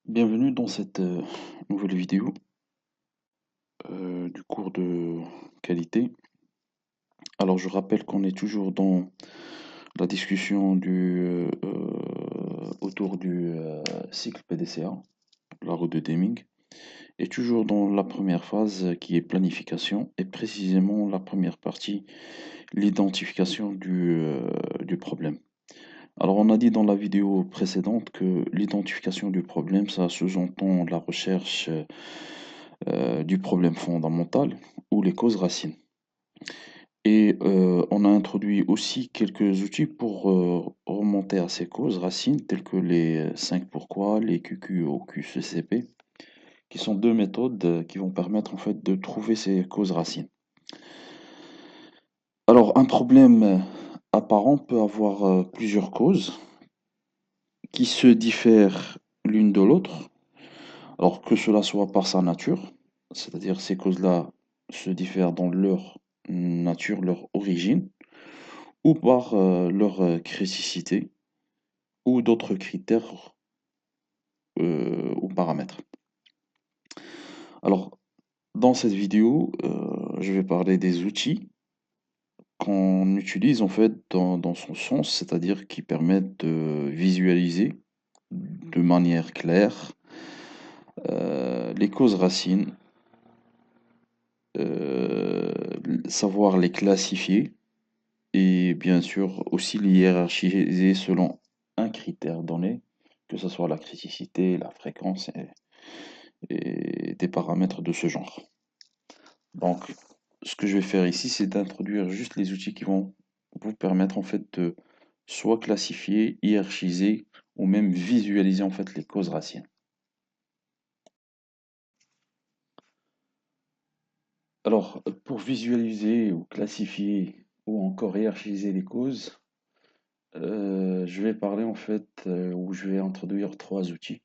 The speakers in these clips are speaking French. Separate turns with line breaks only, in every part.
Bienvenue dans cette nouvelle vidéo du cours de qualité. Alors je rappelle qu'on est toujours dans la discussion autour du cycle PDCA, la route de Deming, et toujours dans la première phase qui est planification, et précisément la première partie, l'identification du problème. Alors on a dit dans la vidéo précédente que l'identification du problème, ça sous-entend la recherche du problème fondamental ou les causes racines. Et on a introduit aussi quelques outils pour remonter à ces causes racines, telles que les 5 pourquoi, les QQ ou QCCP, qui sont deux méthodes qui vont permettre en fait de trouver ces causes racines. Alors un problème apparent peut avoir plusieurs causes qui se diffèrent l'une de l'autre, alors que cela soit par sa nature, c'est-à-dire ces causes-là se diffèrent dans leur nature, leur origine, ou par leur criticité, ou d'autres critères ou paramètres. Alors, dans cette vidéo, je vais parler des outils qu'on utilise en fait dans son sens, c'est-à-dire qui permettent de visualiser de manière claire les causes racines, euh, savoir les classifier et bien sûr aussi les hiérarchiser selon un critère donné, que ce soit la criticité, la fréquence et des paramètres de ce genre. Donc, ce que je vais faire ici, c'est d'introduire juste les outils qui vont vous permettre en fait de soit classifier, hiérarchiser ou même visualiser en fait les causes racines. Alors, pour visualiser ou classifier ou encore hiérarchiser les causes, je vais parler en fait, ou je vais introduire trois outils.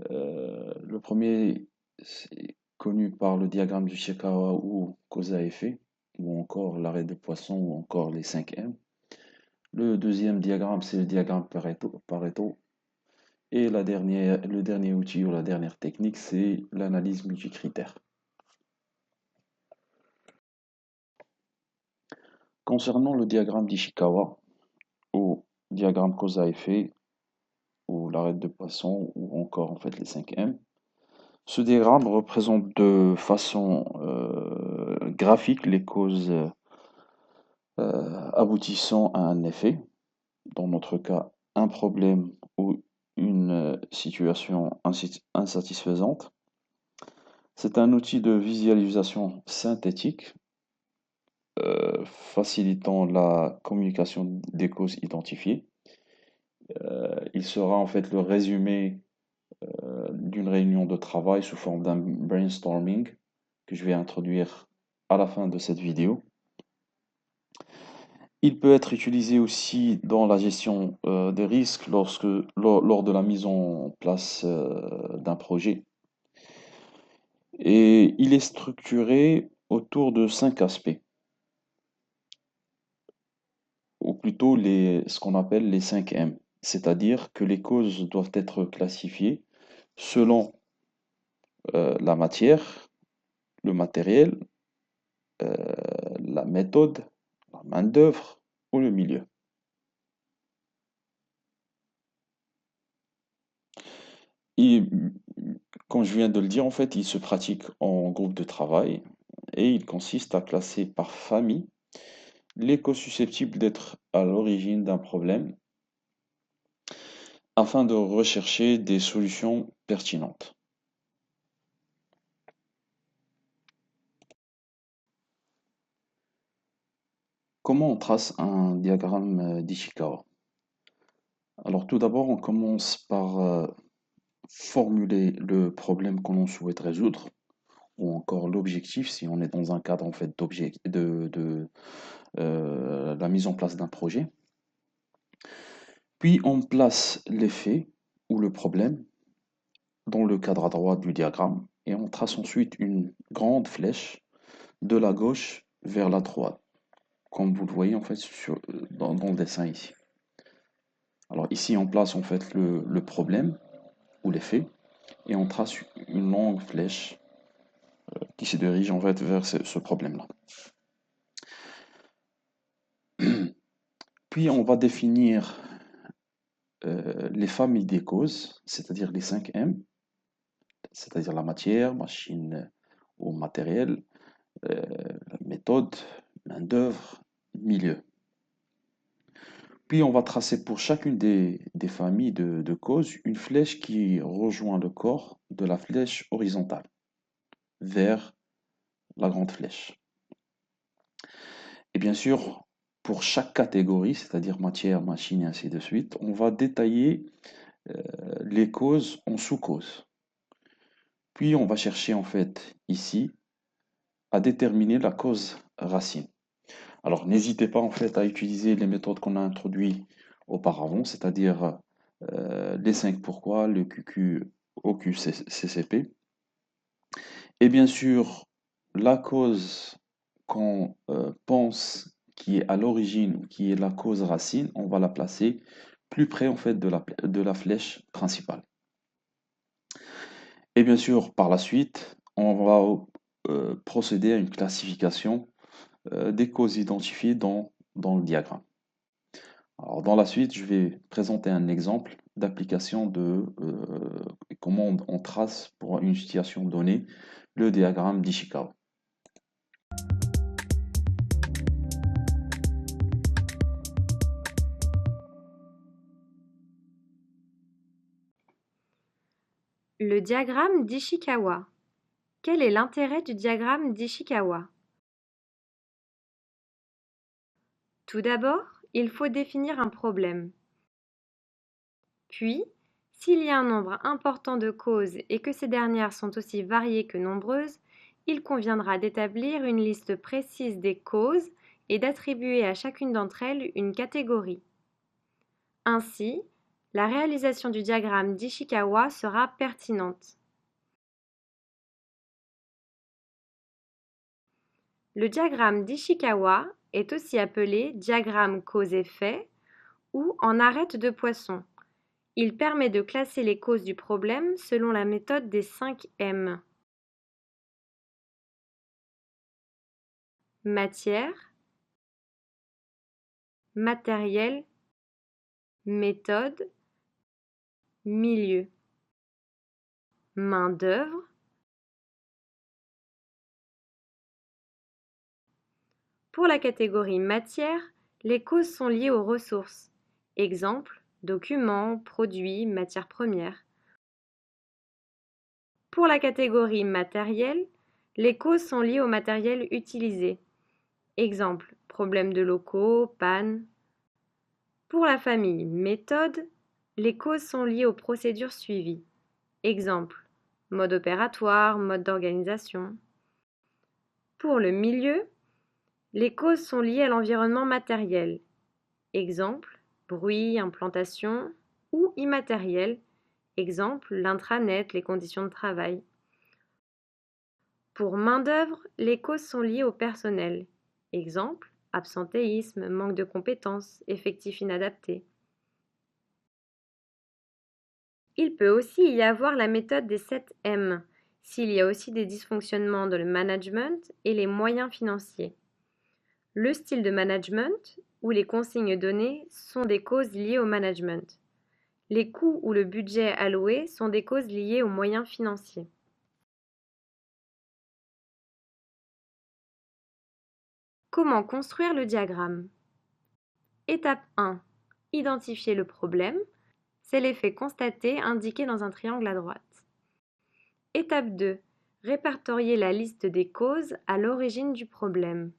Le premier, c'est connu par le diagramme du Chikawa ou cause à effet, ou encore l'arrêt de poisson, ou encore les 5M. Le deuxième diagramme, c'est le diagramme Pareto. Et le dernier outil ou la dernière technique, c'est l'analyse multicritère. Concernant le diagramme d'Ishikawa, ou diagramme cause à effet, ou l'arrêt de poisson, ou encore en fait les 5M, ce diagramme représente de façon graphique les causes aboutissant à un effet, dans notre cas un problème ou une situation insatisfaisante. C'est un outil de visualisation synthétique facilitant la communication des causes identifiées. Il sera en fait le résumé d'une réunion de travail sous forme d'un brainstorming que je vais introduire à la fin de cette vidéo. Il peut être utilisé aussi dans la gestion des risques lors de la mise en place d'un projet. Et il est structuré autour de 5 aspects, ou plutôt ce qu'on appelle les 5 M. C'est-à-dire que les causes doivent être classifiées selon la matière, le matériel, euh, la méthode, la main-d'œuvre ou le milieu. Et comme je viens de le dire, en fait, il se pratique en groupe de travail et il consiste à classer par famille les causes susceptibles d'être à l'origine d'un problème afin de rechercher des solutions pertinentes. Comment on trace un diagramme d'Ishikawa? Alors tout d'abord, on commence par formuler le problème qu'on souhaite résoudre, ou encore l'objectif si on est dans un cadre en fait de la mise en place d'un projet. Puis on place l'effet ou le problème dans le cadre à droite du diagramme et on trace ensuite une grande flèche de la gauche vers la droite, comme vous le voyez en fait dans le dessin ici. Alors ici on place en fait le problème ou l'effet, et on trace une longue flèche qui se dirige en fait vers ce problème-là. Puis on va définir les familles des causes, c'est-à-dire les 5 M, c'est-à-dire la matière, machine ou matériel, méthode, main-d'œuvre, milieu. Puis on va tracer pour chacune des familles de causes une flèche qui rejoint le corps de la flèche horizontale vers la grande flèche. Et bien sûr, pour chaque catégorie, c'est-à-dire matière, machine et ainsi de suite, on va détailler les causes en sous-causes. Puis on va chercher en fait ici à déterminer la cause racine. Alors n'hésitez pas en fait à utiliser les méthodes qu'on a introduites auparavant, c'est-à-dire les 5 pourquoi, le QQ, OQ, CCP. Et bien sûr, la cause qu'on pense qui est à l'origine, qui est la cause racine, on va la placer plus près en fait de la flèche principale. Et bien sûr, par la suite, on va procéder à une classification des causes identifiées dans le diagramme. Alors, dans la suite, je vais présenter un exemple d'application de comment on trace pour une situation donnée le diagramme d'Ishikawa.
Le diagramme d'Ishikawa. Quel est l'intérêt du diagramme d'Ishikawa? Tout d'abord, il faut définir un problème. Puis, s'il y a un nombre important de causes et que ces dernières sont aussi variées que nombreuses, il conviendra d'établir une liste précise des causes et d'attribuer à chacune d'entre elles une catégorie. Ainsi, la réalisation du diagramme d'Ishikawa sera pertinente. Le diagramme d'Ishikawa est aussi appelé diagramme cause-effet ou en arête de poisson. Il permet de classer les causes du problème selon la méthode des 5 M. Matière, matériel, méthode, milieu. Main-d'œuvre. Pour la catégorie matière, les causes sont liées aux ressources. Exemple, documents, produits, matières premières. Pour la catégorie matériel, les causes sont liées au matériel utilisé. Exemple, problème de locaux, panne. Pour la famille méthode, les causes sont liées aux procédures suivies. Exemple, mode opératoire, mode d'organisation. Pour le milieu, les causes sont liées à l'environnement matériel. Exemple, bruit, implantation, ou immatériel. Exemple, l'intranet, les conditions de travail. Pour main-d'œuvre, les causes sont liées au personnel. Exemple, absentéisme, manque de compétences, effectifs inadaptés. Il peut aussi y avoir la méthode des 7 M, s'il y a aussi des dysfonctionnements dans le management et les moyens financiers. Le style de management ou les consignes données sont des causes liées au management. Les coûts ou le budget alloué sont des causes liées aux moyens financiers. Comment construire le diagramme? Étape 1. Identifier le problème. C'est l'effet constaté indiqué dans un triangle à droite. Étape 2. Répertorier la liste des causes à l'origine du problème.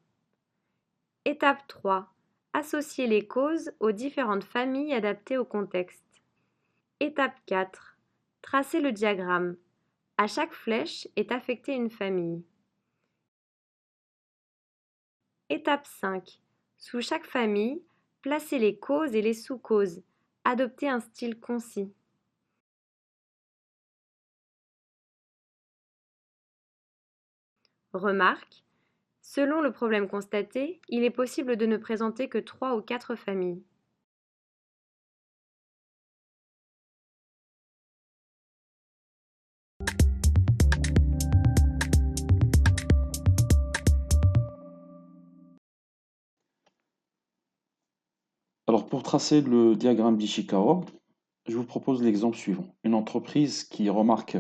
Étape 3. Associer les causes aux différentes familles adaptées au contexte. Étape 4. Tracer le diagramme. À chaque flèche est affectée une famille. Étape 5. Sous chaque famille, placez les causes et les sous-causes. Adoptez un style concis. Remarque, selon le problème constaté, il est possible de ne présenter que 3 ou 4 familles.
Alors, pour tracer le diagramme d'Ishikawa, je vous propose l'exemple suivant. Une entreprise qui remarque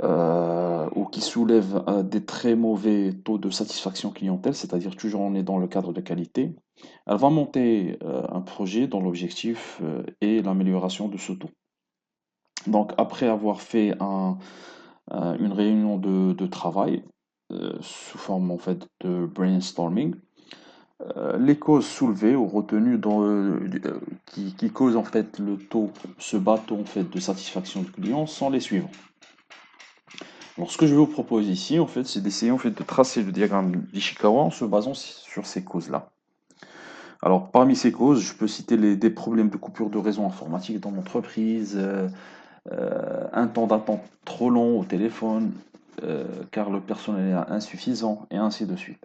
ou qui soulève des très mauvais taux de satisfaction clientèle, c'est-à-dire toujours on est dans le cadre de qualité, elle va monter un projet dont l'objectif est l'amélioration de ce taux. Donc, après avoir fait une réunion de travail sous forme en fait de brainstorming, les causes soulevées ou retenues qui causent en fait ce bas taux en fait de satisfaction du client sont les suivants. Alors, ce que je vous propose ici, en fait, c'est d'essayer en fait de tracer le diagramme d'Ishikawa en se basant sur ces causes-là. Alors, parmi ces causes, je peux citer des problèmes de coupure de réseau informatique dans l'entreprise, un temps d'attente trop long au téléphone, car le personnel est insuffisant, et ainsi de suite.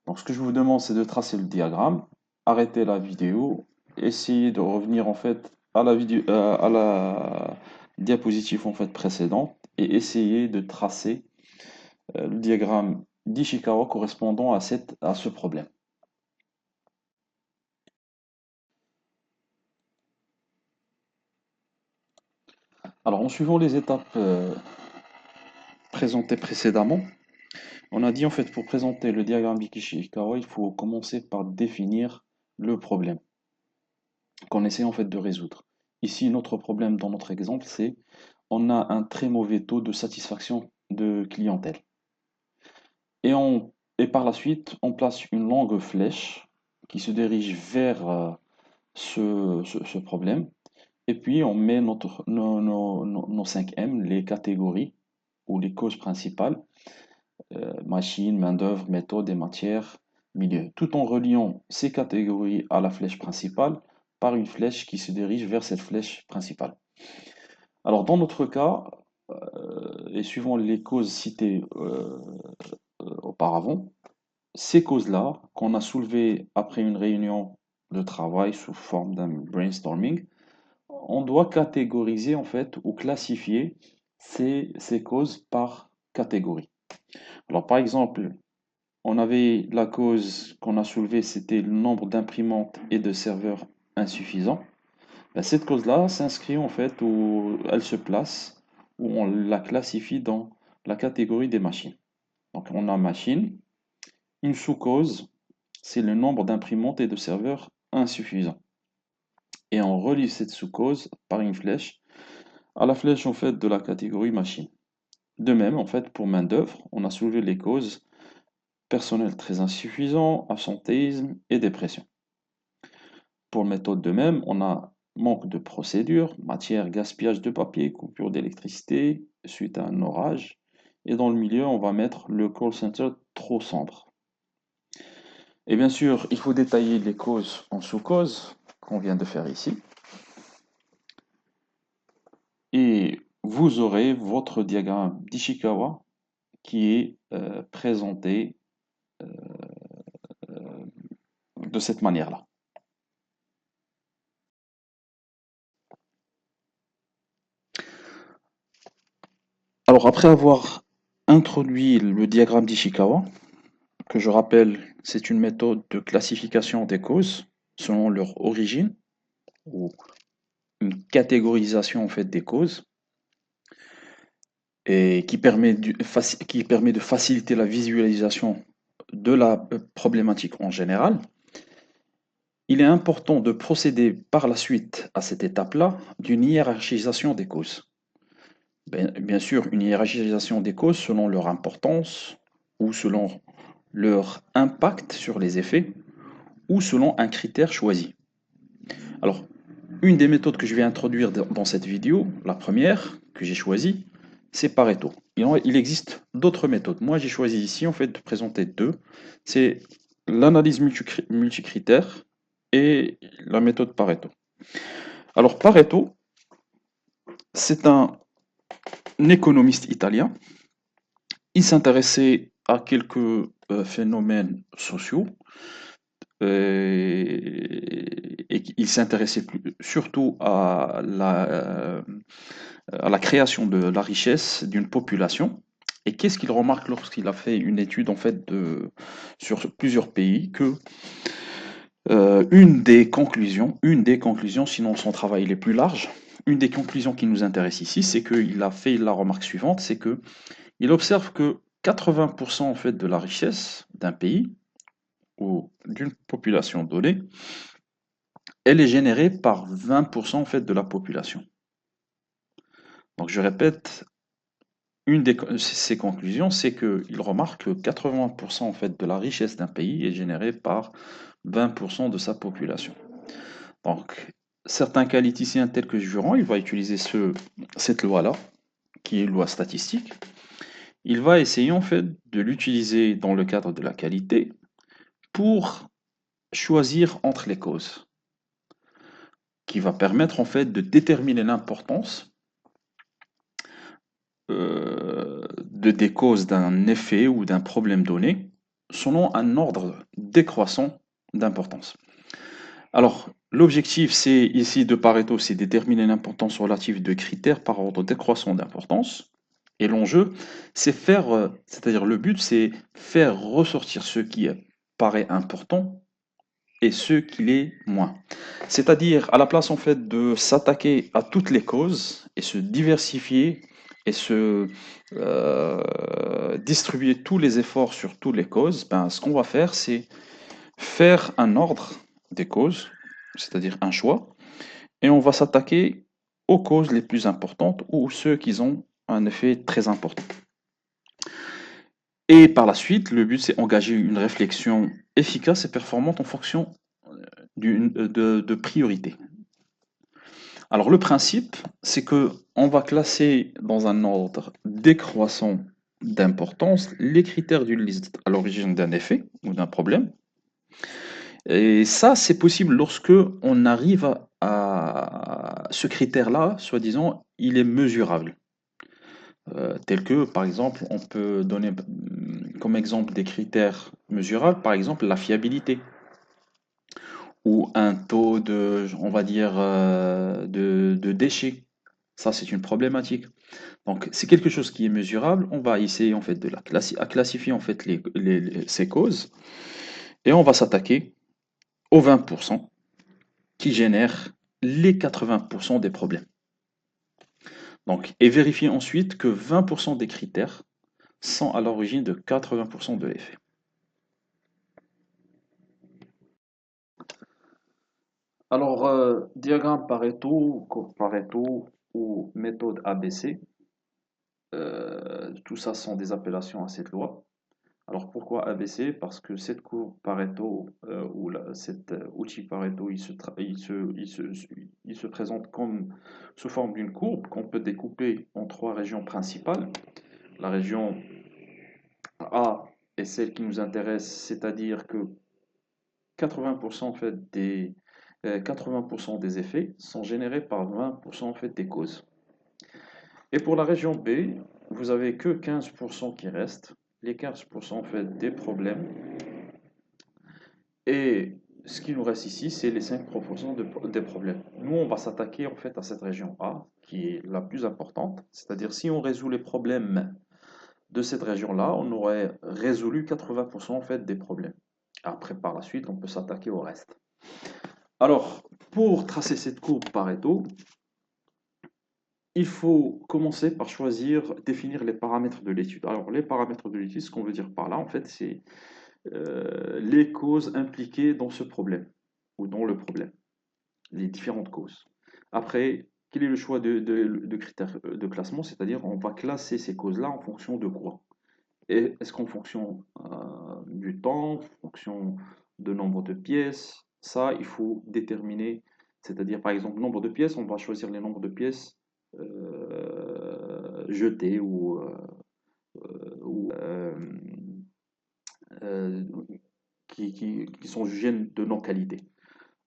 Donc, ce que je vous demande, c'est de tracer le diagramme, arrêter la vidéo, essayer de revenir en fait à la diapositive en fait précédente et essayer de tracer le diagramme d'Ishikawa correspondant à ce problème. Alors, en suivant les étapes présentées précédemment, on a dit en fait pour présenter le diagramme d'Ishikawa, il faut commencer par définir le problème qu'on essaie en fait de résoudre. Ici, notre problème dans notre exemple, c'est on a un très mauvais taux de satisfaction de clientèle. Et par la suite, on place une longue flèche qui se dirige vers ce problème. Et puis, on met nos 5 M, les catégories ou les causes principales, machine, main-d'œuvre, méthode et matière, milieu, tout en reliant ces catégories à la flèche principale par une flèche qui se dirige vers cette flèche principale. Alors, dans notre cas, et suivant les causes citées auparavant, ces causes-là, qu'on a soulevées après une réunion de travail sous forme d'un brainstorming, on doit catégoriser en fait ou classifier ces causes par catégorie. Alors par exemple, on avait la cause qu'on a soulevée, c'était le nombre d'imprimantes et de serveurs insuffisants. Ben, cette cause-là s'inscrit en fait où elle se place, où on la classifie dans la catégorie des machines. Donc on a machine, une sous-cause, c'est le nombre d'imprimantes et de serveurs insuffisants. Et on relie cette sous-cause par une flèche à la flèche en fait de la catégorie machine. De même, en fait, pour main-d'œuvre, on a soulevé les causes personnel très insuffisant, absentéisme et dépression. Pour méthode de même, on a manque de procédure, matière, gaspillage de papier, coupure d'électricité suite à un orage. Et dans le milieu, on va mettre le call center trop sombre. Et bien sûr, il faut détailler les causes en sous-causes qu'on vient de faire ici. Et vous aurez votre diagramme d'Ishikawa qui est présenté de cette manière-là. Alors après avoir introduit le diagramme d'Ishikawa, que je rappelle, c'est une méthode de classification des causes selon leur origine ou une catégorisation en fait des causes et qui permet de faciliter la visualisation de la problématique en général. Il est important de procéder par la suite à cette étape-là d'une hiérarchisation des causes. Bien sûr, une hiérarchisation des causes selon leur importance ou selon leur impact sur les effets ou selon un critère choisi. Alors, une des méthodes que je vais introduire dans cette vidéo, la première que j'ai choisie, c'est Pareto. Il existe d'autres méthodes. Moi, j'ai choisi ici en fait de présenter deux. C'est l'analyse multicritère et la méthode Pareto. Alors, Pareto, c'est un économiste italien. Il s'intéressait à quelques phénomènes sociaux et il s'intéressait surtout à la création de la richesse d'une population. Et qu'est-ce qu'il remarque lorsqu'il a fait une étude en fait sur plusieurs pays que Une des conclusions, sinon son travail il est plus large, une des conclusions qui nous intéresse ici, c'est qu'il a fait la remarque suivante, c'est que il observe que 80% en fait de la richesse d'un pays ou d'une population donnée, elle est générée par 20% en fait de la population. Donc je répète, une de ses conclusions, c'est qu'il remarque que 80% en fait de la richesse d'un pays est générée par 20% de sa population. Donc, certains qualiticiens tels que Juran, il va utiliser cette loi-là, qui est une loi statistique. Il va essayer en fait de l'utiliser dans le cadre de la qualité pour choisir entre les causes, qui va permettre en fait de déterminer l'importance des causes d'un effet ou d'un problème donné selon un ordre décroissant d'importance. Alors, l'objectif, c'est ici de Pareto, c'est déterminer l'importance relative de critères par ordre décroissant d'importance. Et l'enjeu, c'est faire, c'est-à-dire le but, c'est faire ressortir ce qui paraît important et ce qui l'est moins. C'est-à-dire, à la place en fait de s'attaquer à toutes les causes et se diversifier et se distribuer tous les efforts sur toutes les causes, ben, ce qu'on va faire, c'est faire un ordre des causes, c'est-à-dire un choix, et on va s'attaquer aux causes les plus importantes ou ceux qui ont un effet très important. Et par la suite, le but, c'est engager une réflexion efficace et performante en fonction de priorité. Alors le principe, c'est que on va classer dans un ordre décroissant d'importance les critères d'une liste à l'origine d'un effet ou d'un problème. Et ça, c'est possible lorsque on arrive à ce critère-là, soi-disant, il est mesurable. Tel que, par exemple, on peut donner comme exemple des critères mesurables, par exemple la fiabilité ou un taux de, on va dire, de déchets. Ça, c'est une problématique. Donc, c'est quelque chose qui est mesurable. On va essayer en fait de à classifier en fait ces causes et on va s'attaquer aux 20% qui génèrent les 80% des problèmes. Donc, et vérifier ensuite que 20% des critères sont à l'origine de 80% de l'effet. Alors, diagramme Pareto, courbe Pareto ou méthode ABC, tout ça sont des appellations à cette loi. Alors pourquoi ABC? Parce que cette courbe Pareto ou cet outil Pareto, il se présente comme sous forme d'une courbe qu'on peut découper en trois régions principales. La région A est celle qui nous intéresse, c'est-à-dire que 80% en fait 80% des effets sont générés par 20% en fait des causes. Et pour la région B, vous avez que 15% qui restent, les 15% en fait des problèmes. Et ce qui nous reste ici, c'est les 5% des problèmes. Nous, on va s'attaquer en fait à cette région A, qui est la plus importante. C'est-à-dire, si on résout les problèmes de cette région-là, on aurait résolu 80% en fait des problèmes. Après, par la suite, on peut s'attaquer au reste. Alors, pour tracer cette courbe Pareto, il faut commencer par choisir, définir les paramètres de l'étude. Alors, les paramètres de l'étude, ce qu'on veut dire par là, en fait, c'est les causes impliquées dans ce problème ou dans le problème, les différentes causes. Après, quel est le choix de critères de classement? C'est-à-dire, on va classer ces causes-là en fonction de quoi? Et est-ce qu'en fonction du temps, en fonction de nombre de pièces? Ça, il faut déterminer. C'est-à-dire, par exemple, nombre de pièces, on va choisir les nombres de pièces jetées ou euh, qui sont jugées de non-qualité.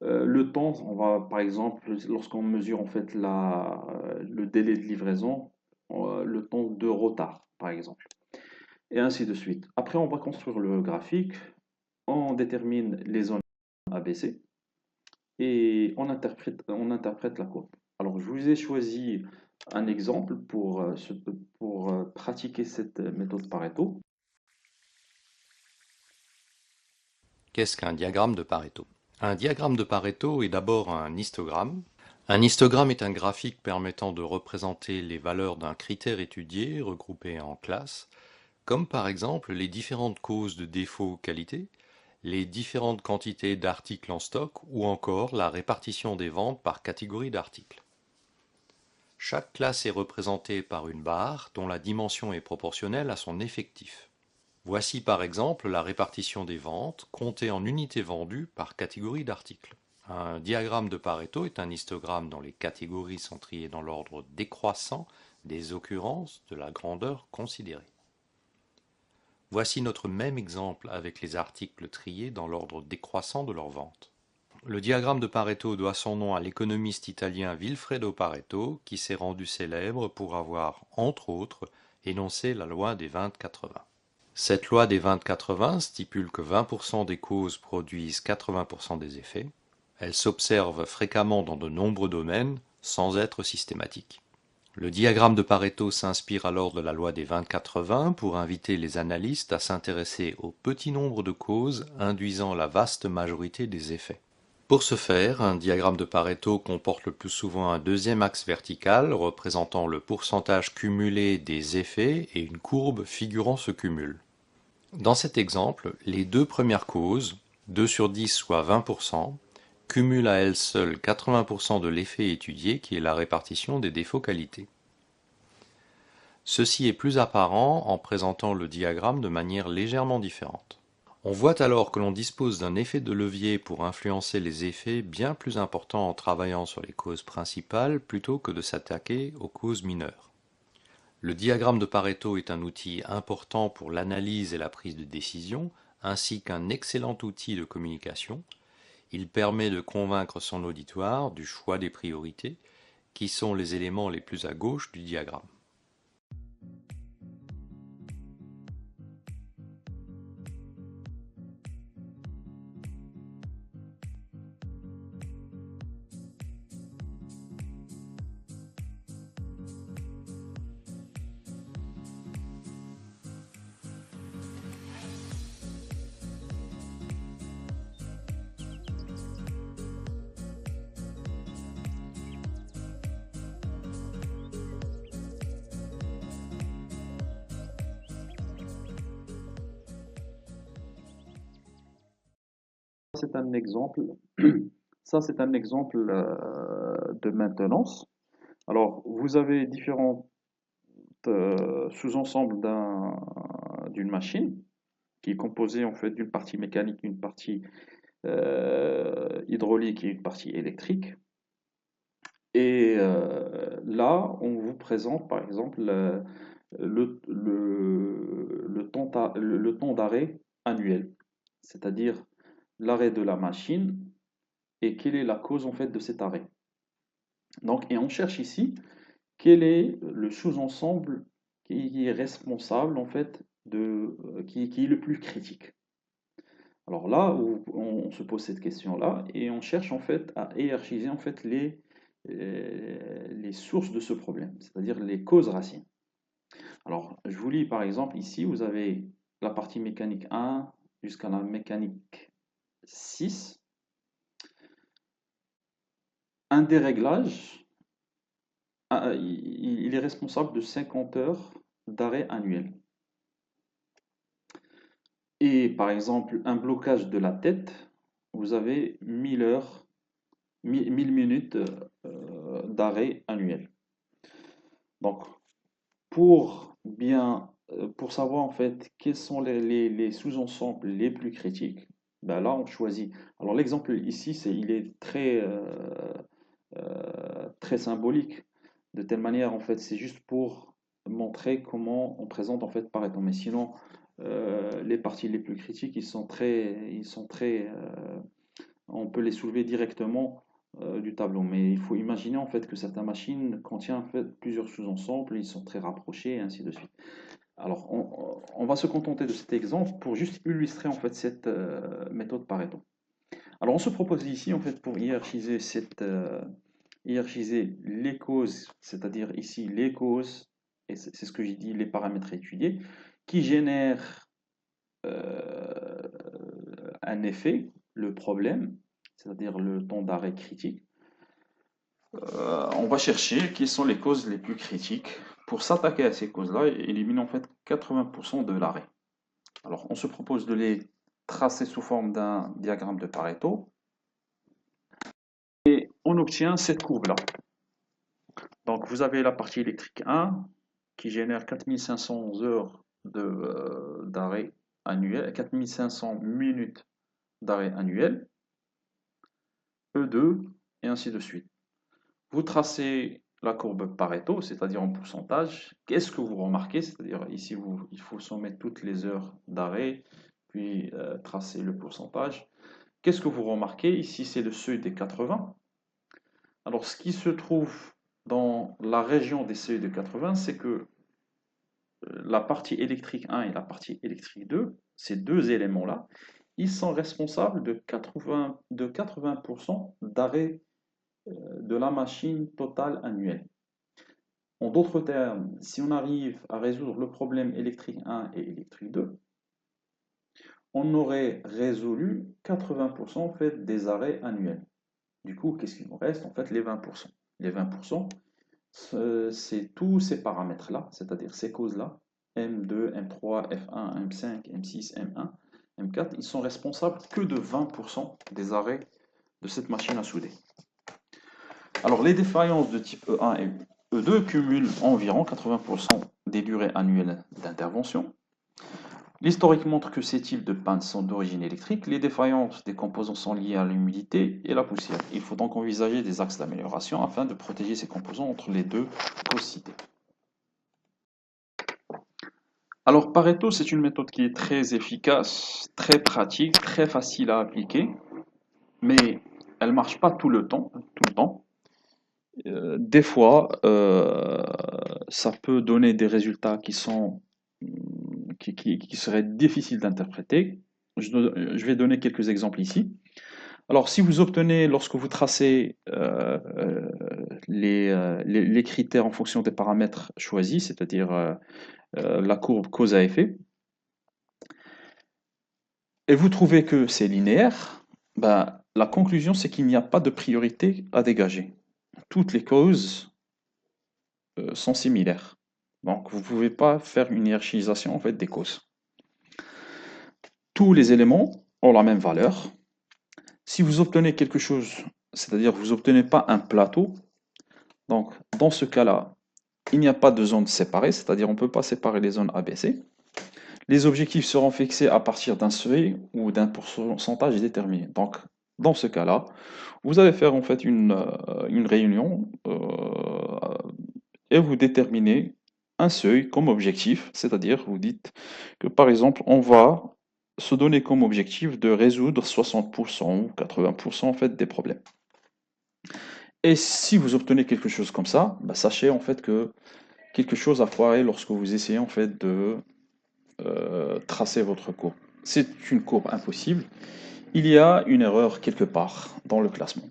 Le temps, on va par exemple, lorsqu'on mesure en fait le délai de livraison, le temps de retard, par exemple, et ainsi de suite. Après, on va construire le graphique, on détermine les zones ABC et on interprète la courbe. Alors, je vous ai choisi un exemple pour pratiquer cette méthode Pareto.
Qu'est-ce qu'un diagramme de Pareto? Un diagramme de Pareto est d'abord un histogramme. Un histogramme est un graphique permettant de représenter les valeurs d'un critère étudié regroupé en classes, comme par exemple les différentes causes de défaut qualité, les différentes quantités d'articles en stock ou encore la répartition des ventes par catégorie d'articles. Chaque classe est représentée par une barre dont la dimension est proportionnelle à son effectif. Voici par exemple la répartition des ventes comptée en unités vendues par catégorie d'articles. Un diagramme de Pareto est un histogramme dont les catégories sont triées dans l'ordre décroissant des occurrences de la grandeur considérée. Voici notre même exemple avec les articles triés dans l'ordre décroissant de leur vente. Le diagramme de Pareto doit son nom à l'économiste italien Vilfredo Pareto, qui s'est rendu célèbre pour avoir, entre autres, énoncé la loi des 20-80. Cette loi des 20-80 stipule que 20% des causes produisent 80% des effets. Elle s'observe fréquemment dans de nombreux domaines, sans être systématique. Le diagramme de Pareto s'inspire alors de la loi des 20-80 pour inviter les analystes à s'intéresser au petit nombre de causes induisant la vaste majorité des effets. Pour ce faire, un diagramme de Pareto comporte le plus souvent un deuxième axe vertical représentant le pourcentage cumulé des effets et une courbe figurant ce cumul. Dans cet exemple, les deux premières causes, 2 sur 10 soit 20%, cumulent à elles seules 80% de l'effet étudié qui est la répartition des défauts qualité. Ceci est plus apparent en présentant le diagramme de manière légèrement différente. On voit alors que l'on dispose d'un effet de levier pour influencer les effets bien plus important en travaillant sur les causes principales plutôt que de s'attaquer aux causes mineures. Le diagramme de Pareto est un outil important pour l'analyse et la prise de décision, ainsi qu'un excellent outil de communication. Il permet de convaincre son auditoire du choix des priorités, qui sont les éléments les plus à gauche du diagramme.
C'est un exemple, ça c'est un exemple de maintenance. Alors, vous avez différents sous-ensembles d'une machine qui est composée en fait d'une partie mécanique, une partie hydraulique et une partie électrique. Et là, on vous présente par exemple le temps d'arrêt annuel, c'est-à-dire l'arrêt de la machine et quelle est la cause en fait de cet arrêt. Donc, et on cherche ici quel est le sous-ensemble qui est responsable en fait qui est le plus critique. Alors là, on se pose cette question-là et on cherche en fait à hiérarchiser en fait les sources de ce problème, c'est-à-dire les causes racines. Alors, je vous lis par exemple ici, vous avez la partie mécanique 1 jusqu'à la mécanique 6. Un déréglage, il est responsable de 50 heures d'arrêt annuel. Et par exemple, un blocage de la tête, vous avez 1000 heures, 1000 minutes d'arrêt annuel. Donc, pour savoir en fait quels sont les sous-ensembles les plus critiques, ben là on choisit. Alors l'exemple ici, il est très symbolique. De telle manière, en fait, c'est juste pour montrer comment on présente en fait Pareto. Mais sinon, les parties les plus critiques, on peut les soulever directement du tableau. Mais il faut imaginer en fait que certaines machines contiennent en fait plusieurs sous-ensembles, ils sont très rapprochés et ainsi de suite. Alors, on va se contenter de cet exemple pour juste illustrer en fait cette méthode Pareto. Alors, on se propose ici en fait pour hiérarchiser les causes, c'est-à-dire ici les causes, et c'est ce que j'ai dit, les paramètres étudiés, qui génèrent un effet, le problème, c'est-à-dire le temps d'arrêt critique, on va chercher quelles sont les causes les plus critiques. Pour s'attaquer à ces causes-là, éliminer en fait 80% de l'arrêt. Alors, on se propose de les tracer sous forme d'un diagramme de Pareto et on obtient cette courbe-là. Donc, vous avez la partie électrique 1 qui génère 4500 heures d'arrêt annuel, 4500 minutes d'arrêt annuel, E2 et ainsi de suite. Vous tracez la courbe Pareto, c'est-à-dire en pourcentage. Qu'est-ce que vous remarquez? C'est-à-dire ici, il faut sommer toutes les heures d'arrêt, puis tracer le pourcentage. Qu'est-ce que vous remarquez? Ici, c'est le seuil des 80. Alors, ce qui se trouve dans la région des seuils de 80, c'est que la partie électrique 1 et la partie électrique 2, ces deux éléments-là, ils sont responsables de 80% d'arrêt de la machine totale annuelle. En d'autres termes, si on arrive à résoudre le problème électrique 1 et électrique 2, on aurait résolu 80% en fait, des arrêts annuels. Du coup, qu'est-ce qu'il nous reste? En fait, les 20%. Les 20%, c'est tous ces paramètres-là, c'est-à-dire ces causes-là, M2, M3, F1, M5, M6, M1, M4, ils sont responsables que de 20% des arrêts de cette machine à souder. Alors, les défaillances de type E1 et E2 cumulent environ 80% des durées annuelles d'intervention. L'historique montre que ces types de pannes sont d'origine électrique. Les défaillances des composants sont liées à l'humidité et la poussière. Il faut donc envisager des axes d'amélioration afin de protéger ces composants entre les deux causes citées. Alors, Pareto, c'est une méthode qui est très efficace, très pratique, très facile à appliquer, mais elle ne marche pas tout le temps. Des fois, ça peut donner des résultats qui seraient difficiles d'interpréter. Je vais donner quelques exemples ici. Alors, si vous obtenez, lorsque vous tracez les critères en fonction des paramètres choisis, c'est-à-dire la courbe cause à effet, et vous trouvez que c'est linéaire, ben, la conclusion, c'est qu'il n'y a pas de priorité à dégager. Toutes les causes sont similaires. Donc, vous ne pouvez pas faire une hiérarchisation en fait, des causes. Tous les éléments ont la même valeur. Si vous obtenez quelque chose, c'est-à-dire vous n'obtenez pas un plateau, donc dans ce cas-là, il n'y a pas de zone séparée, c'est-à-dire on ne peut pas séparer les zones ABC. Les objectifs seront fixés à partir d'un seuil ou d'un pourcentage déterminé. Donc, dans ce cas-là, vous allez faire en fait une réunion et vous déterminez un seuil comme objectif, c'est-à-dire vous dites que par exemple, on va se donner comme objectif de résoudre 60% ou 80% en fait des problèmes. Et si vous obtenez quelque chose comme ça, bah, sachez en fait que quelque chose a foiré lorsque vous essayez en fait de tracer votre courbe. C'est une courbe impossible. Il y a une erreur quelque part dans le classement.